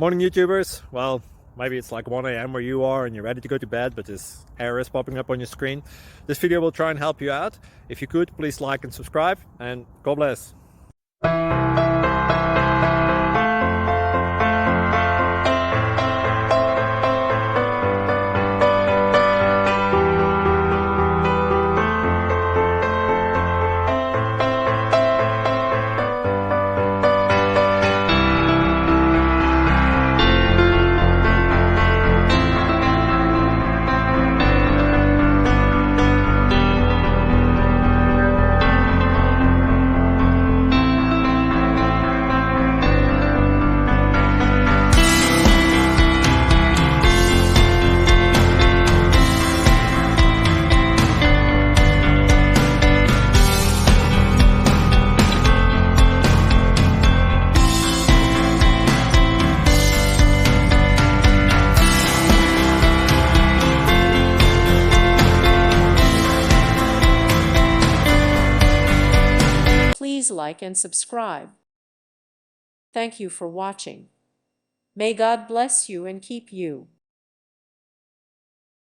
Morning YouTubers. Well, maybe it's like 1 a.m. where you are and you're ready to go to bed, but this error is popping up on your screen. This video will try and help you out. If you could, please like and subscribe, and God bless. Please like and subscribe. Thank you for watching. May God bless you and keep you.